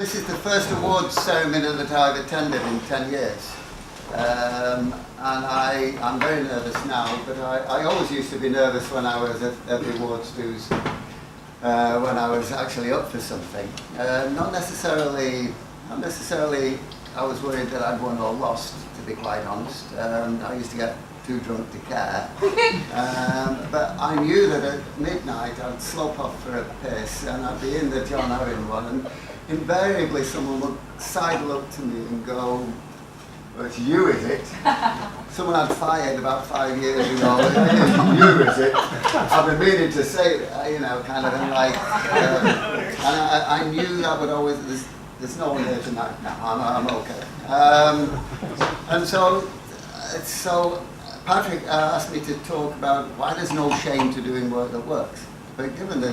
This is the first awards ceremony that I've attended in 10 years. And I'm very nervous now, but I always used to be nervous when I was at the awards dues, when I was actually up for something. Not necessarily I was worried that I'd won or lost, to be quite honest. I used to get too drunk to care. But I knew that at midnight I'd slope off for a piss and I'd be in the John Owen one, and invariably someone would sidle up to me and go, "Well, it's you, is it?" Someone I'd fired about 5 years ago. "It's you, is it?" I've been meaning to say that, you know, kind of, and like, and I knew that would always, there's no one here tonight. No, I'm okay. And so Patrick asked me to talk about why there's no shame to doing work that works. But given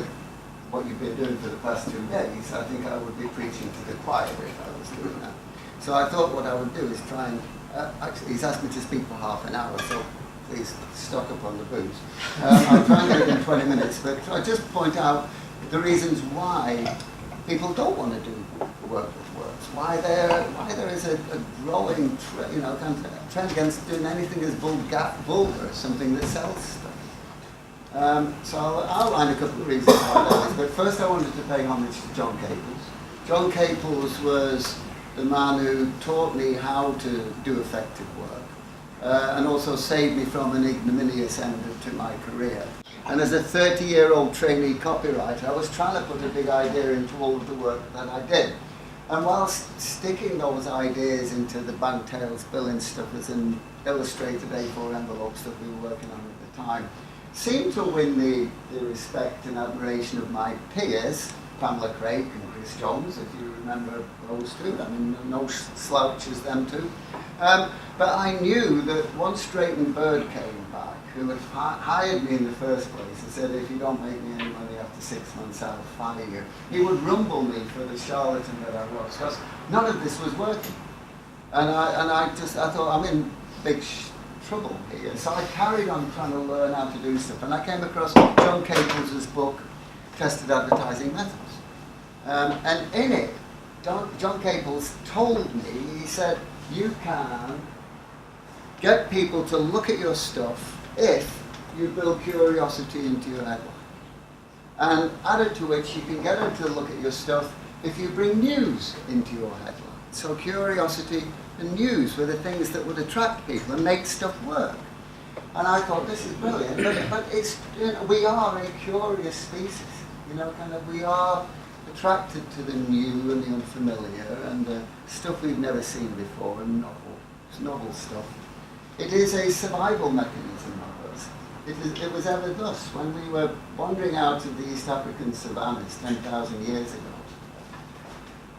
what you've been doing for the past 2 days, I think I would be preaching to the choir if I was doing that. So I thought what I would do is try and, actually he's asked me to speak for half an hour, so please stock up on the booze. I'll try and get it in 20 minutes, but I'll just point out the reasons why people don't want to do work that works, why there is a growing kind of trend against doing anything as vulgar, something that sells stuff. So I'll outline a couple of reasons why that is, but first I wanted to pay homage to John Caples. John Caples was the man who taught me how to do effective work, and also saved me from an ignominious end to my career. And as a 30-year-old trainee copywriter, I was trying to put a big idea into all of the work that I did. And whilst sticking those ideas into the bank tails, billing stuffers and illustrated A4 envelope stuff we were working on at the time, seemed to win the respect and admiration of my peers, Pamela Craig and Chris Jones, if you remember those two. I mean, no slouches, them two. But I knew that once Drayton Bird came back, who had hired me in the first place and said, "If you don't make me any money after 6 months, I'll fire you," he would rumble me for the charlatan that I was, because none of this was working. And I thought, I'm in big trouble here. So I carried on trying to learn how to do stuff, and I came across John Caples' book, Tested Advertising Methods. And in it, John Caples told me, he said, you can get people to look at your stuff if you build curiosity into your headline. And added to which, you can get them to look at your stuff if you bring news into your headline. So curiosity and news were the things that would attract people and make stuff work. And I thought, this is brilliant, but it's, we are a curious species. We are attracted to the new and the unfamiliar and the stuff we've never seen before, and novel stuff. It is a survival mechanism of us. It was ever thus when we were wandering out of the East African savannas 10,000 years ago.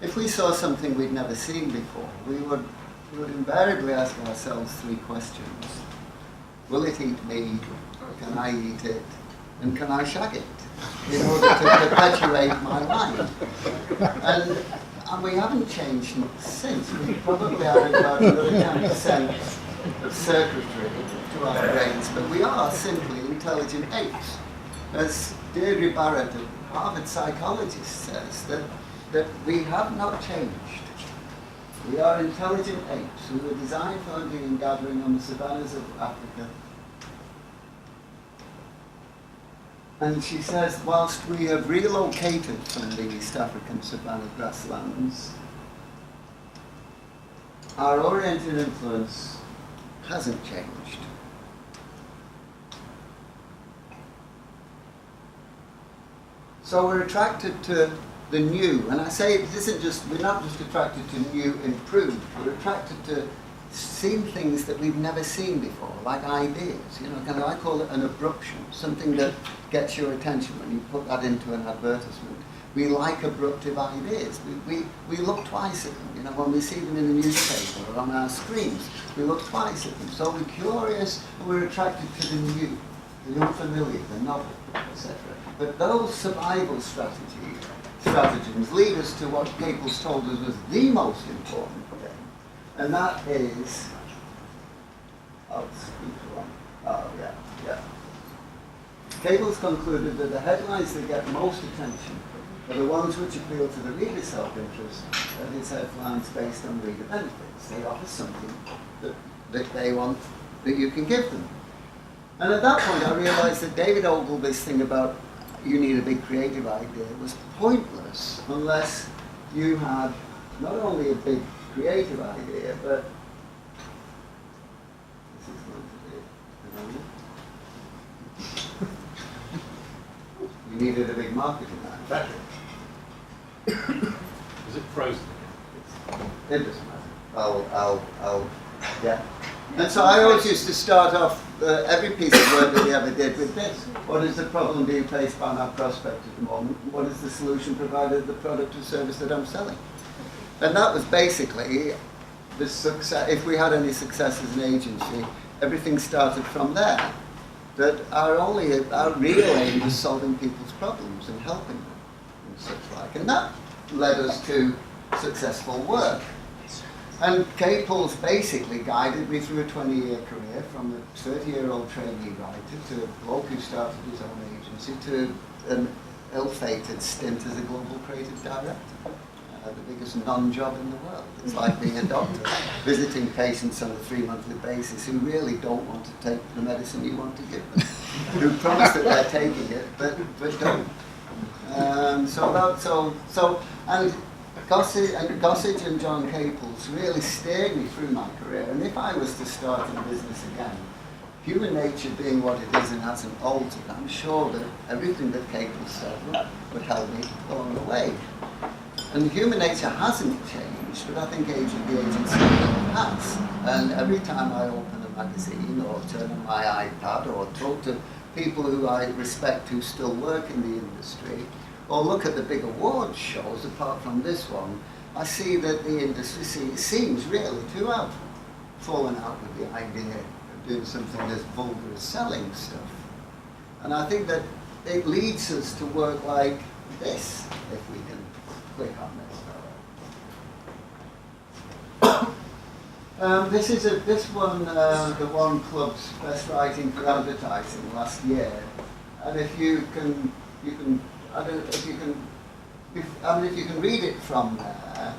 If we saw something we'd never seen before, we would invariably ask ourselves 3 questions. Will it eat me? Can I eat it? And can I shag it? In order to perpetuate my mind. And we haven't changed since. We probably added about another 10% of circuitry to our brains, but we are simply intelligent apes. As Deirdre Barrett, a Harvard psychologist, says, that we have not changed. We are intelligent apes who were designed for hunting and gathering on the savannas of Africa. And she says, whilst we have relocated from the East African savanna grasslands, our oriented influence hasn't changed. So we're attracted to the new, and I say it isn't just, we're not just attracted to new improved, we're attracted to seeing things that we've never seen before, like ideas. I call it an abruption, something that gets your attention when you put that into an advertisement. We like abruptive ideas. We look twice at them. When we see them in the newspaper or on our screens, we look twice at them. So we're curious and we're attracted to the new, the unfamiliar, the novel, etc. But those survival stratagems lead us to what Caples told us was the most important thing, and that is, Caples concluded that the headlines that get most attention are the ones which appeal to the reader's self-interest and its headlines based on reader benefits. They offer something that they want, that you can give them. And at that point I realised that David Ogilvy's thing about you need a big creative idea was pointless unless you had not only a big creative idea, but this is going to be you needed a big marketing manufacturer. Is it frozen? It doesn't matter. I'll, yeah. And so I always used to start off every piece of work that we ever did with this. What is the problem being faced by my prospect at the moment? What is the solution provided the product or service that I'm selling? And that was basically the success. If we had any success as an agency, everything started from there. That our real aim was solving people's problems and helping them and such like. And that led us to successful work. And Caples basically guided me through a 20-year career, from a 30-year-old trainee writer to a bloke who started his own agency to an ill-fated stint as a global creative director. The biggest non-job in the world. It's like being a doctor, visiting patients on a 3-monthly basis who really don't want to take the medicine you want to give them, who promise that they're taking it, but don't. And Gossage and John Caples really steered me through my career. And if I was to start in business again, human nature being what it is and hasn't altered, I'm sure that everything that Caples said would help me along the way. And human nature hasn't changed, but I think the agency has. And every time I open a magazine or turn on my iPad or talk to people who I respect who still work in the industry, or look at the big awards shows, apart from this one, I see that the industry seems really to have fallen out with the idea of doing something as vulgar as selling stuff. And I think that it leads us to work like this, if we can click on this. This one, the One Club's best writing for advertising last year. And if you can if you can read it from there,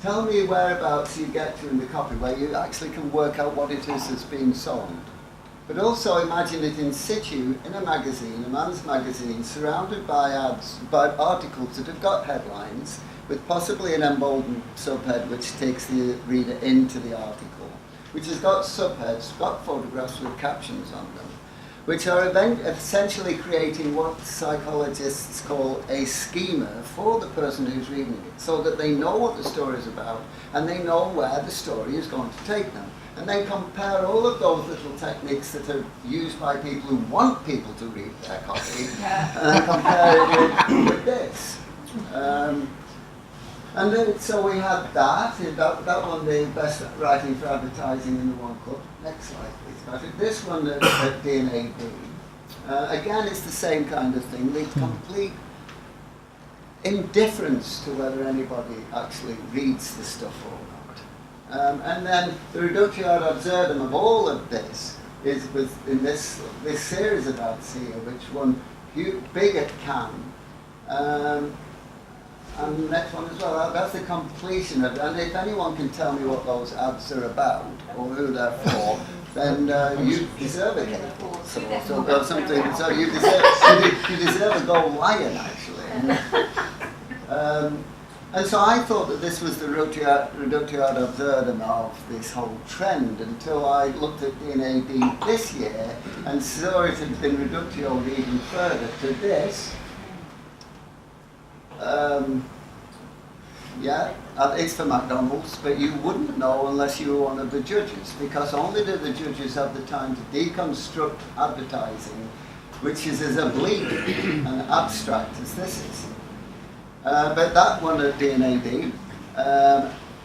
tell me whereabouts you get to in the copy where you actually can work out what it is that's being sold. But also imagine it in situ in a magazine, a man's magazine, surrounded by ads, by articles that have got headlines, with possibly an emboldened subhead which takes the reader into the article, which has got subheads, got photographs with captions on them, which are essentially creating what psychologists call a schema for the person who's reading it, so that they know what the story is about and they know where the story is going to take them. And then compare all of those little techniques that are used by people who want people to read their copy, and then compare it with this. And then, so we had that one, the best writing for advertising in the One Club. Next slide, please. This one at D&AD. Again, it's the same kind of thing. The complete indifference to whether anybody actually reads the stuff or not. And then the reductio ad absurdum of all of this is in this series of ads here, which one big at Cannes. And the next one as well, that's the completion of it. And if anyone can tell me what those ads are about, or who they're for, then you deserve a cake or something. So you deserve a gold lion, actually. And so I thought that this was the reductio ad absurdum of this whole trend, until I looked at D&AD this year and saw it had been reductioed even further to this. It's for McDonald's, but you wouldn't know unless you were one of the judges, because only do the judges have the time to deconstruct advertising, which is as oblique and abstract as this is. But that one at D&AD,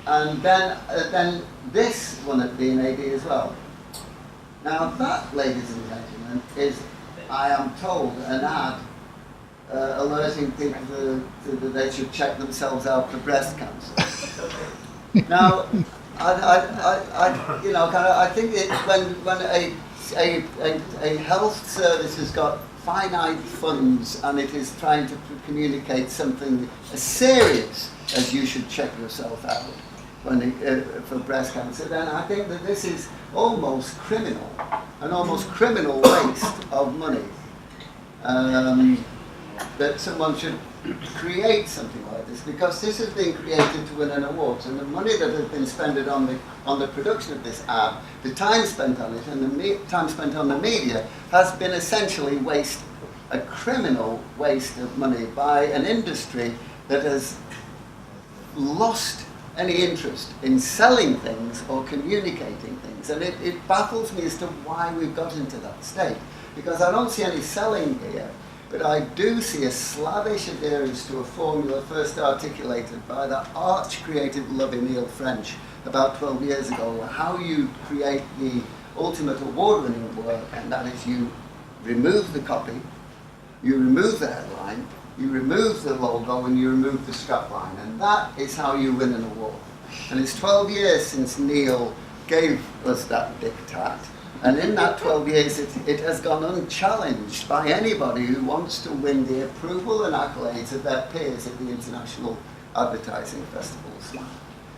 and then this one at D&AD as well. Now that, ladies and gentlemen, is, I am told, an ad alerting people that they should check themselves out for breast cancer. Now, I think when a a health service has got finite funds and it is trying to communicate something as serious as you should check yourself out for breast cancer, then I think that this is almost criminal, an almost criminal waste of money. That someone should create something like this, because this has been created to win an award, and the money that has been spent on the production of this ad, the time spent on it, and the time spent on the media has been essentially wasted, a criminal waste of money by an industry that has lost any interest in selling things or communicating things. And it baffles me as to why we've got into that state, because I don't see any selling here. But I do see a slavish adherence to a formula first articulated by the arch-creative loving Neil French about 12 years ago, how you create the ultimate award-winning work, and that is you remove the copy, you remove the headline, you remove the logo, and you remove the strapline, and that is how you win an award. And it's 12 years since Neil gave us that diktat. And in that 12 years, it has gone unchallenged by anybody who wants to win the approval and accolades of their peers at the international advertising festivals.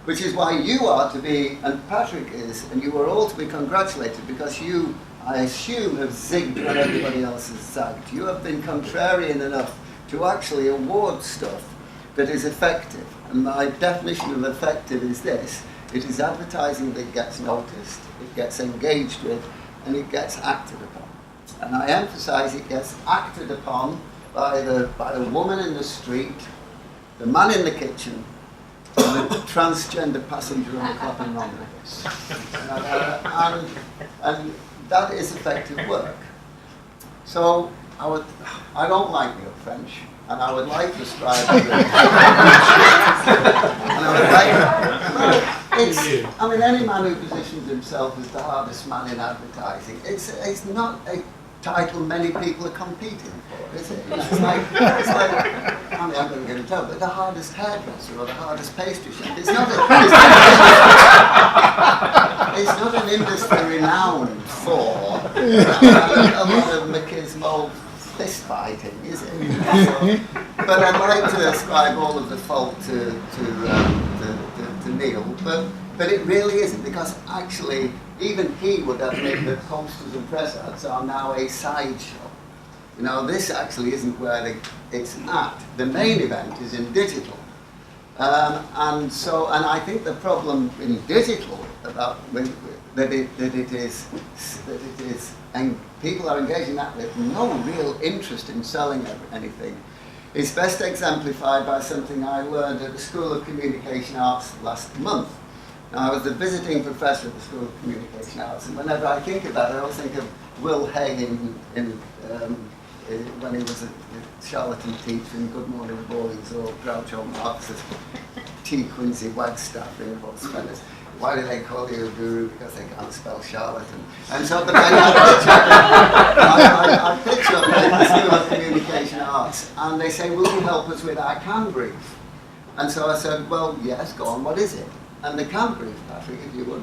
Which is why you are to be, and Patrick is, and you are all to be congratulated, because you, I assume, have zigged when everybody else has zagged. You have been contrarian enough to actually award stuff that is effective. And my definition of effective is this: it is advertising that gets noticed, it gets engaged with, and it gets acted upon. And I emphasize it gets acted upon by the woman in the street, the man in the kitchen, and the transgender passenger on the Clapham omnibus. And that is effective work. So I don't like Neil French, and I would like to strive for it. And I would like I mean, any man who positions himself as the hardest man in advertising, it's not a title many people are competing for, is it? It's like I mean, I'm going to get it out, but the hardest hairdresser or the hardest pastry chef. It's not an industry renowned for a lot of machismo fist fighting, is it? So, but I'd like to ascribe all of the fault to Neil, but it really isn't, because actually even he would admit that posters and press ads are now a sideshow. You know, this actually isn't where it's at. The main event is in digital. And I think the problem in digital about that it is, and people are engaging that with no real interest in selling anything, is best exemplified by something I learned at the School of Communication Arts last month. Now, I was the visiting professor at the School of Communication Arts, and whenever I think of that, I always think of Will Hay when he was a charlatan teacher in Good Morning Boys, or Groucho Marx as T. Quincy Wagstaff in What's Spellers. Why do they call you a guru? Because they can't spell charlatan. And so, but I pitch up at the School of Communication Arts, and they say, will you help us with our CAN brief? And so I said, well, yes, go on, what is it? And the CAN brief, Patrick, if you would,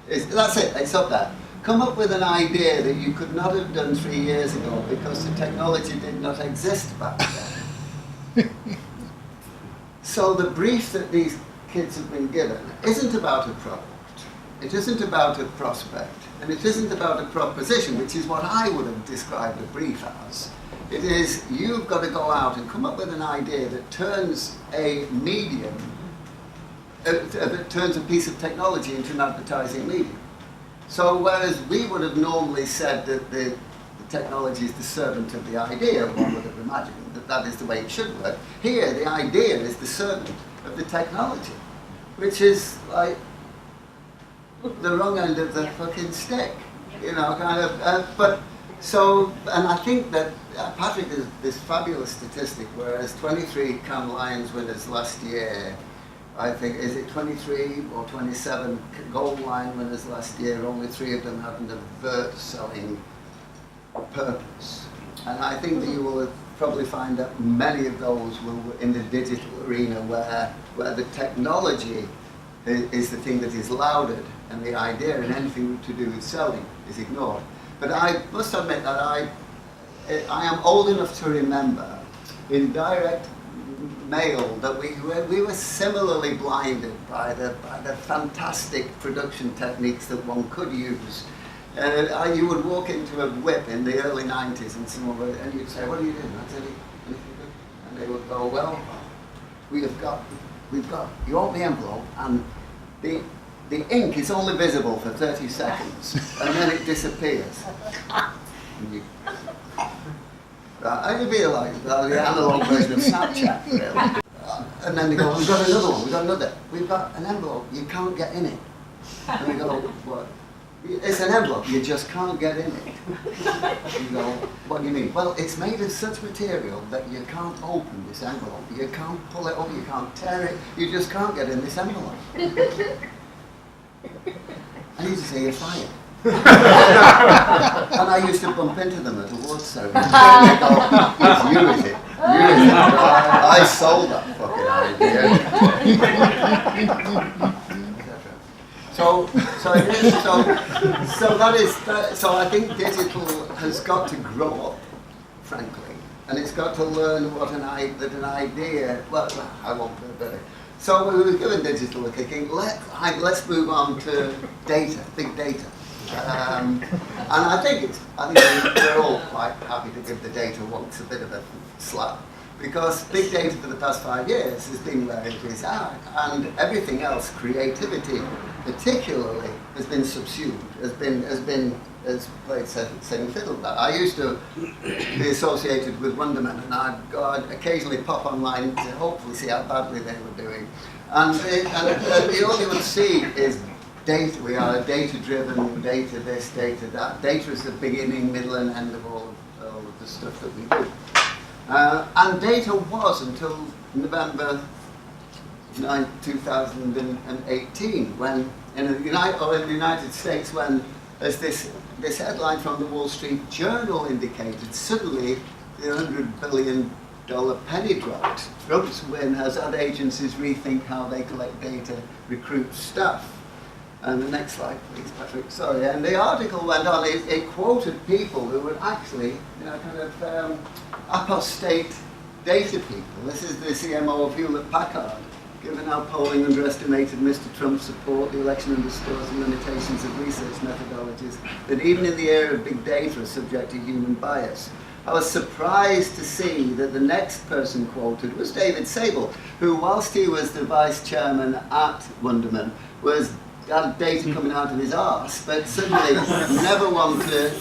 that's it, it's up there. Come up with an idea that you could not have done 3 years ago because the technology did not exist back then. So the brief that these kids have been given isn't about a product, it isn't about a prospect, and it isn't about a proposition, which is what I would have described a brief as. It is, you've got to go out and come up with an idea that turns a medium, that turns a piece of technology into an advertising medium. So whereas we would have normally said that the technology is the servant of the idea, one would have imagined that that is the way it should work, here the idea is the servant of the technology, which is like the wrong end of the fucking stick, you know, kind of. But so, and I think that Patrick is this fabulous statistic, whereas 23 Cannes Lions winners last year, I think, is it 23 or 27 Gold Lion winners last year, only 3 of them having an overt selling purpose. And I think that you will probably find that many of those will in the digital arena where the technology is the thing that is lauded and the idea and anything to do with selling is ignored. But I must admit that I am old enough to remember in direct mail that we were similarly blinded by the fantastic production techniques that one could use. You would walk into a whip in the early 90s and and you'd say, "What are you doing?" I'd say, "Anything good?" And they would go, "Well, we've got, you open the envelope and the ink is only visible for 30 seconds and then it disappears." And you, and you'd be like, well, the analog version of Snapchat, really. And then they go, "We've got another one, we've got another. We've got an envelope, you can't get in it." And we go, "What? It's an envelope, you just can't get in it." You go, "What do you mean?" "Well, it's made of such material that you can't open this envelope. You can't pull it up, you can't tear it, you just can't get in this envelope." And you just say, "You're fired." And I used to bump into them at awards ceremonies. And they go, "It's you, is it? You, is it? I sold that fucking idea." So I think digital has got to grow up, frankly, and it's got to learn that an idea. Well, I won't put it better. So we were giving digital a kicking. Let's move on to data, big data. And I think we're all quite happy to give the data once a bit of a slap, because big data for the past 5 years has been where it is at, and everything else, creativity particularly, has been subsumed, has played second fiddle to that. I used to be associated with Wonderman, and I'd occasionally pop online to hopefully see how badly they were doing. And all you would see is data. We are data-driven, data this, data that. Data is the beginning, middle, and end of all of the stuff that we do. And data was until November 2018, when in the United States, when, as this headline from the Wall Street Journal indicated, suddenly the $100 billion penny dropped. Trump's win has had agencies rethink how they collect data, recruit staff. And the next slide, please, Patrick. Sorry. And the article went on. It quoted people who were actually, apostate data people. This is the CMO of Hewlett-Packard. Given how polling underestimated Mr. Trump's support, the election underscores the limitations of research methodologies that even in the era of big data are subject to human bias. I was surprised to see that the next person quoted was David Sable, who, whilst he was the vice chairman at Wonderman, had data coming out of his arse, but suddenly never one to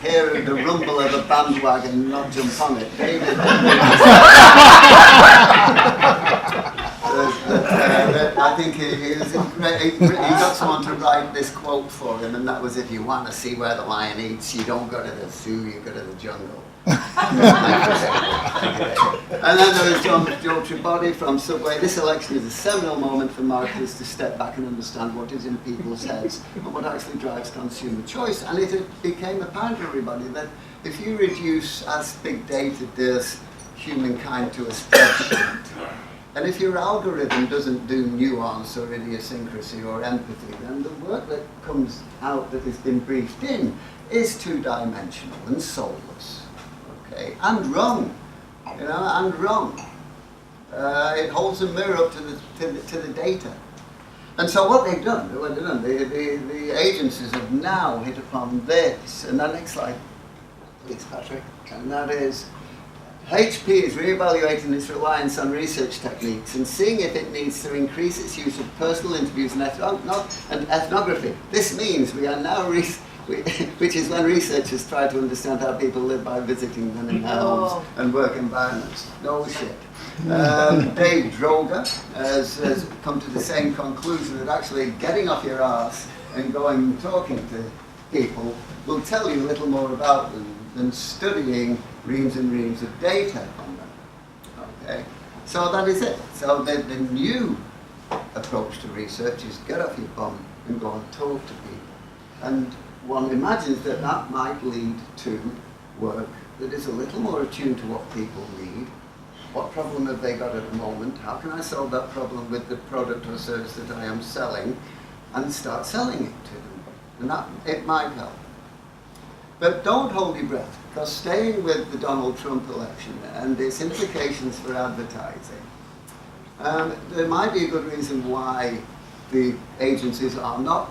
hear the rumble of a bandwagon and not jump on it. David, I think he got someone to write this quote for him, and that was, "If you want to see where the lion eats, you don't go to the zoo, you go to the jungle." And then there was Joe Tribody from Subway. "This election is a seminal moment for marketers to step back and understand what is in people's heads and what actually drives consumer choice." And it became apparent to everybody that if you reduce, as big data does, humankind to a spreadsheet, and if your algorithm doesn't do nuance or idiosyncrasy or empathy, then the work that comes out that has been briefed in is two-dimensional and soulless. Okay, and wrong, and wrong. It holds a mirror up to the data. And so what they've done, the agencies have now hit upon this, and that next slide, please, Patrick, and that is, HP is reevaluating its reliance on research techniques and seeing if it needs to increase its use of personal interviews and ethnography. This means we are now which is when researchers try to understand how people live by visiting them in their homes and work environments. No shit. Dave Droga has come to the same conclusion that actually getting off your arse and going and talking to people will tell you a little more about them than studying reams and reams of data on them. Okay, so that is it. So the new approach to research is get off your bum and go and talk to people. And one imagines that that might lead to work that is a little more attuned to what people need. What problem have they got at the moment? How can I solve that problem with the product or service that I am selling? And start selling it to them. And that, it might help. But don't hold your breath, because staying with the Donald Trump election and its implications for advertising, there might be a good reason why the agencies are not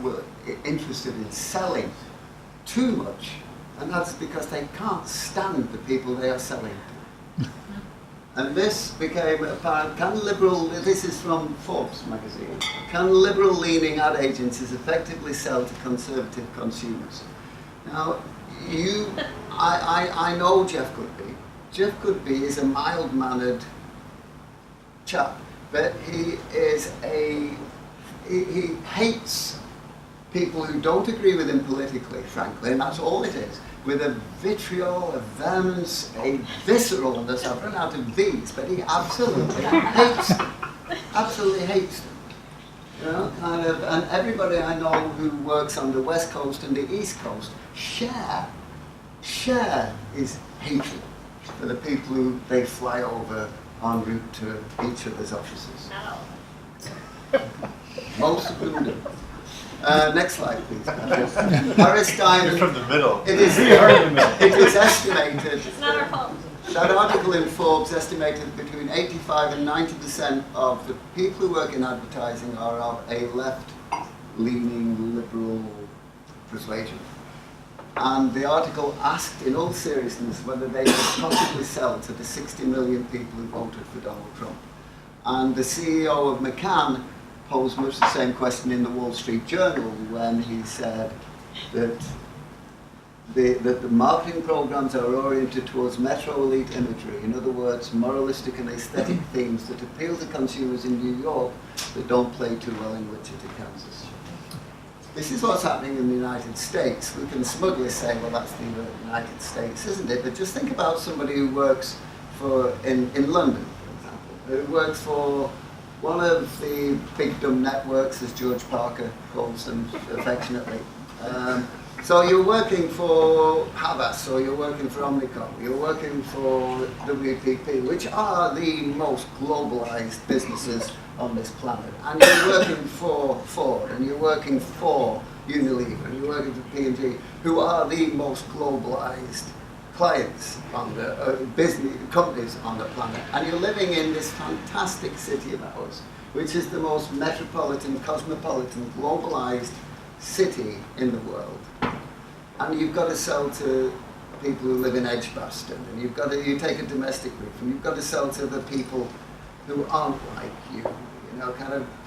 interested in selling too much, and that's because they can't stand the people they are selling to. And this became apparent. This is from Forbes magazine, can liberal-leaning ad agencies effectively sell to conservative consumers? Now, I know Jeff Goodby. Jeff Goodby is a mild-mannered chap, but he hates people who don't agree with him politically, frankly, and that's all it is. With a vitriol, a vehemence, a visceralness. I've run out of V's, but he absolutely hates them. Absolutely hates them. You know, and everybody I know who works on the West Coast and the East Coast share his hatred for the people who they fly over en route to each other's offices. Most of them do. Next slide, please. Horace Diamond. You're from the middle. It is estimated. It's not our fault. That article in Forbes estimated between 85 and 90% of the people who work in advertising are of a left-leaning liberal persuasion. And the article asked in all seriousness whether they could possibly sell to the 60 million people who voted for Donald Trump. And the CEO of McCann posed much the same question in the Wall Street Journal when he said that the marketing programs are oriented towards metro elite imagery, in other words, moralistic and aesthetic themes that appeal to consumers in New York that don't play too well in Wichita, Kansas. This is what's happening in the United States. We can smugly say, well, that's the United States, isn't it? But just think about somebody who works in London, for example, who works for one of the big dumb networks, as George Parker calls them affectionately. So you're working for Havas, or you're working for Omnicom, you're working for WPP, which are the most globalized businesses on this planet. And you're working for Ford, and you're working for Unilever, and you're working for P&G, who are the most globalized clients on the business companies on the planet. And you're living in this fantastic city of ours, which is the most metropolitan, cosmopolitan, globalized city in the world. And you've got to sell to people who live in Edgbaston, and you take a domestic roof, and you've got to sell to the people who aren't like you know,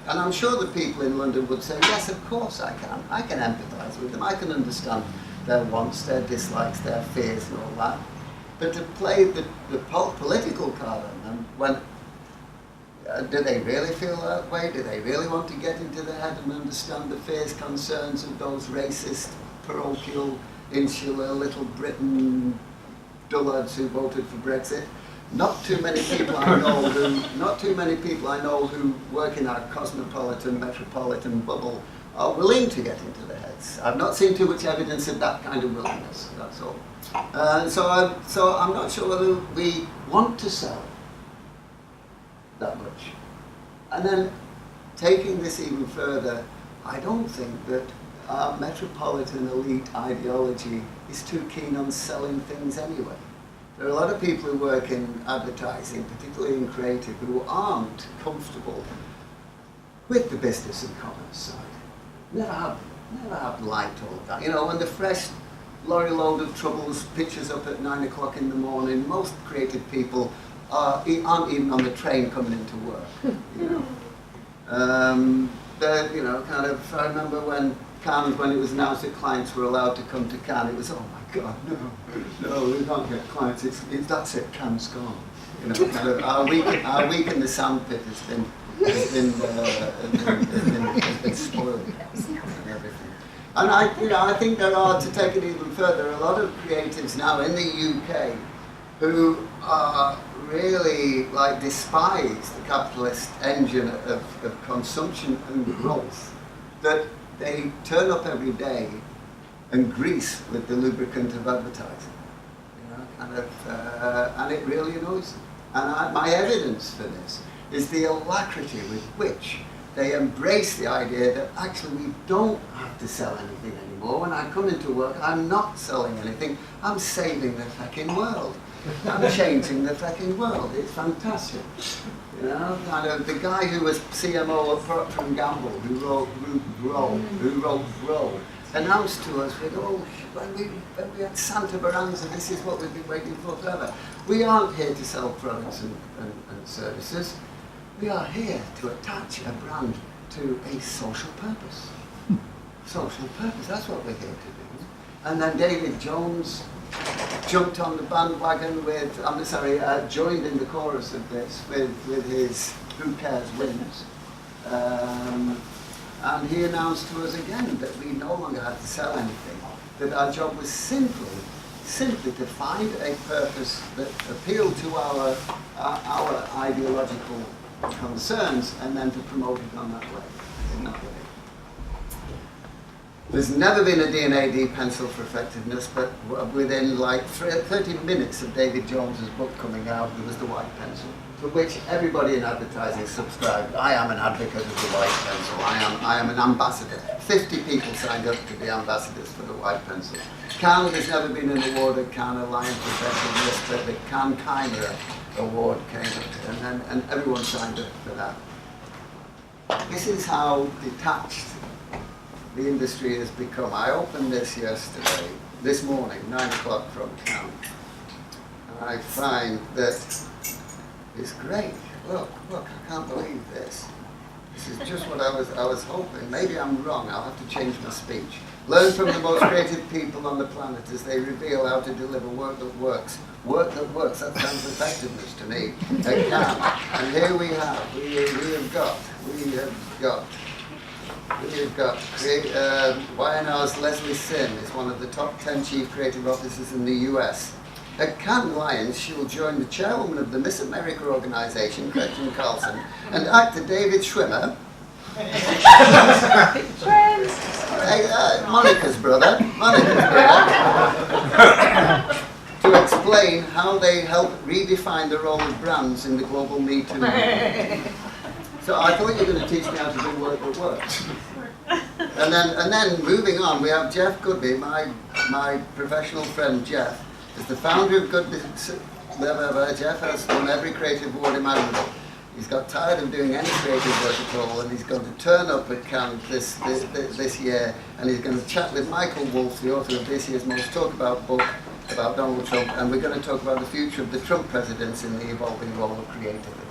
and I'm sure the people in London would say, yes, of course I can empathize with them, I can understand their wants, their dislikes, their fears and all that. But to play the political card on them, do they really feel that way? Do they really want to get into their head and understand the fears, concerns of those racist, parochial, insular, Little Britain dullards who voted for Brexit? Not too many people I know who work in our cosmopolitan, metropolitan bubble are willing to get into their heads. I've not seen too much evidence of that kind of willingness, that's all. So I'm not sure whether we want to sell that much. And then taking this even further, I don't think that our metropolitan elite ideology is too keen on selling things anyway. There are a lot of people who work in advertising, particularly in creative, who aren't comfortable with the business and commerce side. Never have liked all of that. You know, when the fresh lorry load of troubles pitches up at 9 o'clock in the morning, most creative people aren't even on the train coming into work. You know, I remember when Cannes, when it was announced that clients were allowed to come to Cannes, it was, oh my God, no, we can't get clients. That's it, Cannes gone. You know, our week in the sandpit has been spoiled and everything. And I think there are, to take it even further, a lot of creatives now in the UK who really despise the capitalist engine of consumption and growth, that they turn up every day and grease with the lubricant of advertising, and it really annoys them. And my evidence for this is the alacrity with which they embrace the idea that actually we don't have to sell anything anymore. When I come into work, I'm not selling anything. I'm saving the fucking world. I'm changing the fucking world. It's fantastic. You know, kind of the guy who was CMO of Procter & Gamble, who wrote Grow, announced to us, when we had Santa Baranza, this is what we've been waiting for forever. We aren't here to sell products and services. We are here to attach a brand to a social purpose. Social purpose, that's what we're here to do. And then David Jones jumped on the bandwagon with, joined in the chorus of this with his Who Cares Wins. And he announced to us again that we no longer had to sell anything, that our job was simply to find a purpose that appealed to our ideological concerns and then to promote it on that way, in that way. There's never been a DNA pencil for effectiveness, but within like 30 minutes of David Jones's book coming out, there was the white pencil, for which everybody in advertising subscribed. I am an advocate of the white pencil. I am an ambassador. 50 people signed up to be ambassadors for the white pencil. Cannes, there's never been an award at Cannes Alliance for effectiveness, but the Cannes Chimera award came up, and everyone signed up for that. This is how detached the industry has become. I opened this this morning, 9 o'clock from Cannes, and I find that it's great. Look, I can't believe this. This is just what I was hoping. Maybe I'm wrong, I'll have to change my speech. Learn from the most creative people on the planet as they reveal how to deliver work that works. Work that works, that sounds effectiveness to me. At Cannes. And here we have got YNR's Leslie Sim is one of the top 10 chief creative officers in the US. At Cannes Lions, she will join the chairwoman of the Miss America organization, Gretchen Carlson, and actor David Schwimmer, Monica's brother, to explain how they help redefine the role of brands in the global Me Too movement. So I thought you were going to teach me how to do work that works. And then moving on, we have Jeff Goodby, my professional friend Jeff, is the founder of Goodby. Jeff has won every creative award imaginable. He's got tired of doing any creative work at all, and he's going to turn up at Cannes this year, and he's going to chat with Michael Wolff, the author of this year's most talked about book about Donald Trump, and we're going to talk about the future of the Trump presidency and the evolving role of creativity.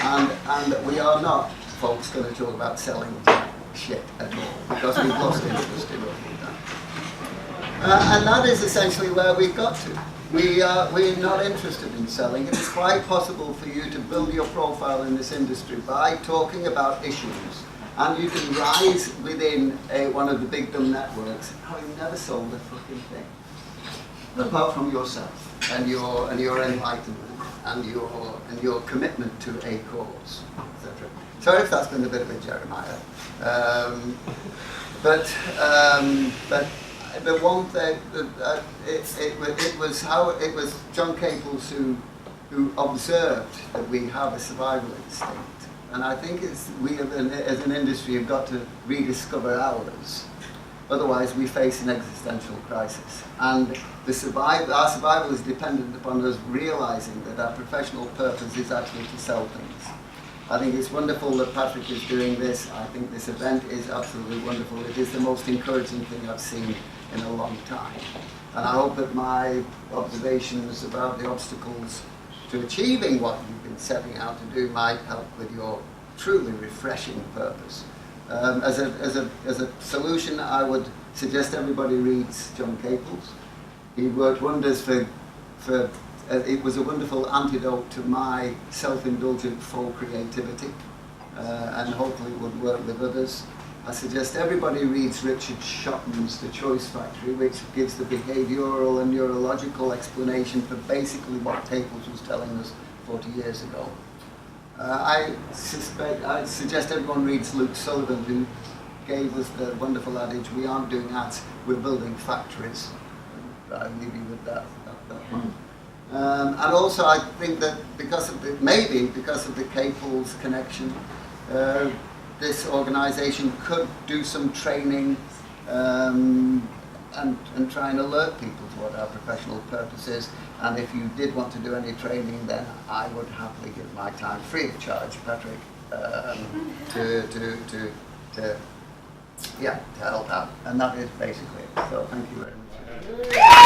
And we are not, folks, going to talk about selling shit at all, because we've lost interest in looking at that. And that is essentially where we've got to. We're not interested in selling. It is quite possible for you to build your profile in this industry by talking about issues, and you can rise within one of the big dumb networks having never sold a fucking thing, apart from yourself and your enlightenment and your commitment to a cause, etc. Sorry if that's been a bit of a Jeremiah, but the one thing it was John Caples who observed that we have a survival instinct, and I think we as an industry have got to rediscover ours. Otherwise, we face an existential crisis, and our survival is dependent upon us realizing that our professional purpose is actually to sell things. I think it's wonderful that Patrick is doing this. I think this event is absolutely wonderful. It is the most encouraging thing I've seen in a long time. And I hope that my observations about the obstacles to achieving what you've been setting out to do might help with your truly refreshing purpose. As a solution, I would suggest everybody reads John Caples. He worked wonders for it was a wonderful antidote to my self-indulgent faux creativity, and hopefully it would work with others. I suggest everybody reads Richard Shotton's The Choice Factory, which gives the behavioral and neurological explanation for basically what Caples was telling us 40 years ago. I suggest everyone reads Luke Sullivan, who gave us the wonderful adage, we aren't doing ads, we're building factories. I'll leave you with that one. And also I think that because of the Caples connection, this organisation could do some training and try and alert people to what our professional purpose is. And if you did want to do any training, then I would happily give my time free of charge, Patrick, to help out. And that is basically it. So thank you very much.